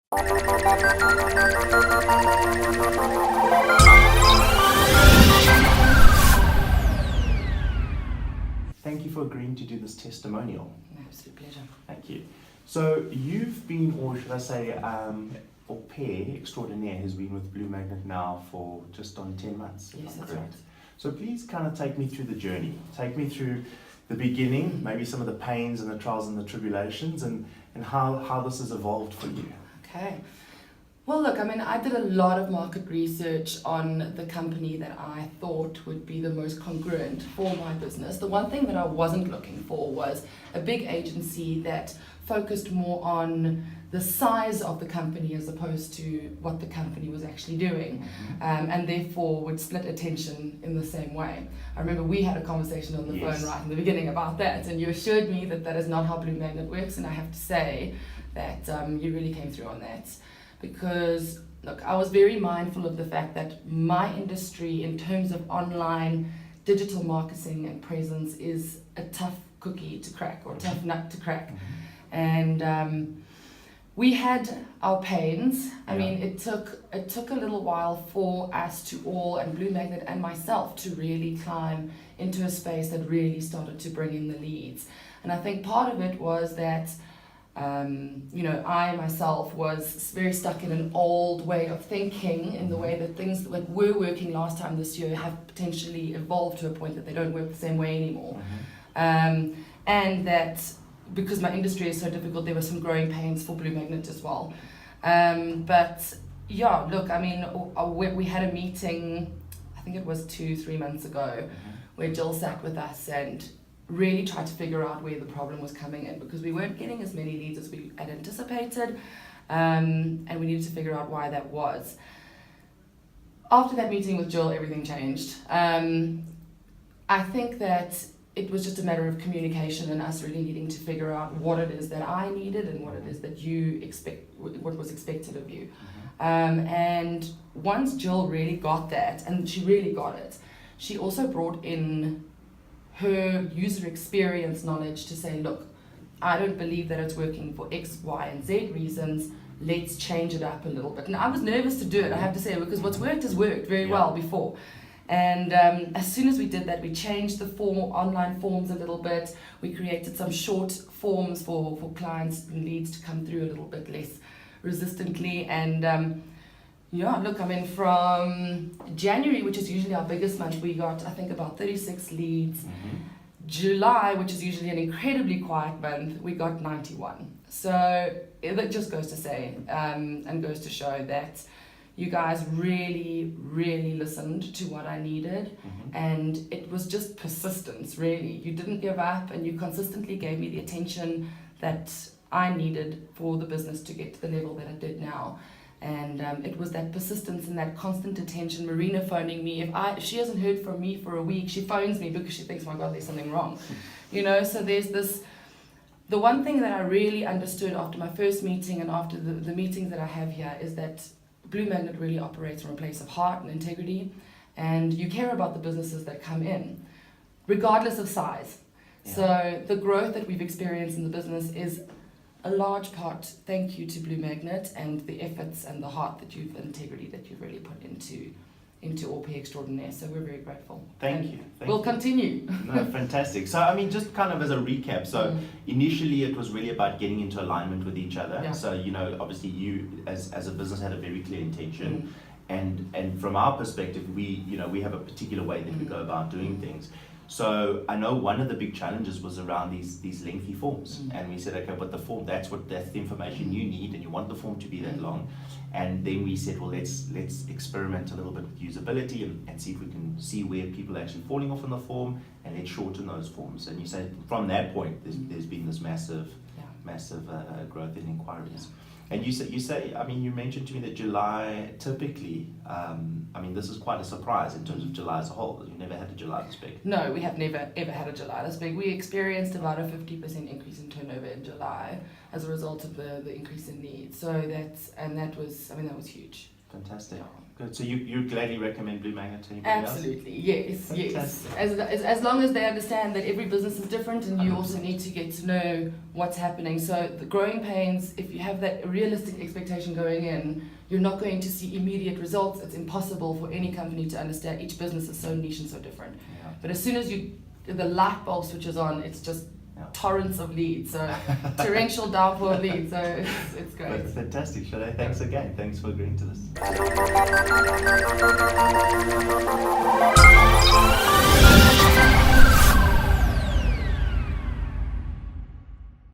Thank you for agreeing to do this testimonial. Absolute pleasure. Thank you. So you've been, or should I say, Au Pair Extraordinaire has been with BlueMagnet now for just on 10 months. Yes, that's right. So please kind of take me through the journey. Take me through the beginning, maybe some of the pains and the trials and the tribulations, and how this has evolved for you. Okay. Well, look, I did a lot of market research on the company that I thought would be the most congruent for my business. The one thing that I wasn't looking for was a big agency that focused more on the size of the company as opposed to what the company was actually doing, and therefore would split attention in the same way. I remember we had a conversation on the phone right in the beginning about that, and you assured me that that is not how BlueMagnet works, and I have to say that you really came through on that. Because, look, I was very mindful of the fact that my industry, in terms of online digital marketing and presence, is a tough cookie to crack, or tough nut to crack. And we had our pains. I mean, it took a little while for us to all, and BlueMagnet and myself, to really climb into a space that really started to bring in the leads. And I think part of it was that I myself was very stuck in an old way of thinking, in the way that things that were working last time this year have potentially evolved to a point that they don't work the same way anymore. And that because my industry is so difficult, there were some growing pains for BlueMagnet as well. But yeah, look, we had a meeting, I think it was 2-3 months ago, where Jill sat with us and really tried to figure out where the problem was coming in, because we weren't getting as many leads as we had anticipated, and we needed to figure out why that was. After that meeting with Jill, everything changed. I think that it was just a matter of communication and us really needing to figure out what it is that I needed and what it is that you expect, what was expected of you. And once Jill really got that, and she really got it, she also brought in her user experience knowledge to say, look, I don't believe that it's working for X, Y, and Z reasons. Let's change it up a little bit. And I was nervous to do it, I have to say, because what's worked has worked very well before. And as soon as we did that, we changed the online forms a little bit. We created some short forms for clients and leads to come through a little bit less resistantly. And from January, which is usually our biggest month, we got, I think, about 36 leads. July, which is usually an incredibly quiet month, we got 91. So that just goes to say, and goes to show that you guys really, really listened to what I needed. And it was just persistence, really. You didn't give up, and you consistently gave me the attention that I needed for the business to get to the level that it did now. And it was that persistence and that constant attention. Marina phoning me. If she hasn't heard from me for a week, she phones me because she thinks, my God, there's something wrong. So there's this. The one thing that I really understood after my first meeting and after the meetings that I have here is that BlueMagnet really operates from a place of heart and integrity, and you care about the businesses that come in, regardless of size. So the growth that we've experienced in the business is a large part thank you to BlueMagnet and the efforts and the heart that and integrity that you've really put into Au Pair Extraordinaire. So we're very grateful. Thank you. We'll continue. No, fantastic. So just kind of as a recap, so initially it was really about getting into alignment with each other. So obviously you as a business had a very clear intention, and from our perspective, we have a particular way that we go about doing things. So I know one of the big challenges was around these lengthy forms, and we said, okay, but the form, that's the information you need, and you want the form to be that long. And then we said, well, let's experiment a little bit with usability and see if we can see where people are actually falling off on the form, and let's shorten those forms. And you said from that point, there's been this massive growth in inquiries. And you mentioned to me that July typically, this is quite a surprise in terms of July as a whole. You've never had a July this big. No, we have never ever had a July this big. We experienced about a 50% increase in turnover in July as a result of the increase in needs. So that was huge. Fantastic. Good. So you gladly recommend BlueMagnet to anybody else? Absolutely, yes, Fantastic. yes. As long as they understand that every business is different, and you also need to get to know what's happening. So the growing pains, if you have that realistic expectation going in, you're not going to see immediate results. It's impossible for any company to understand. Each business is so niche and so different. Yeah. But as soon as the light bulb switches on, it's just torrents of leads, so torrential downpour of leads, so it's great. That's fantastic, Charne. Thanks again. Thanks for agreeing to this.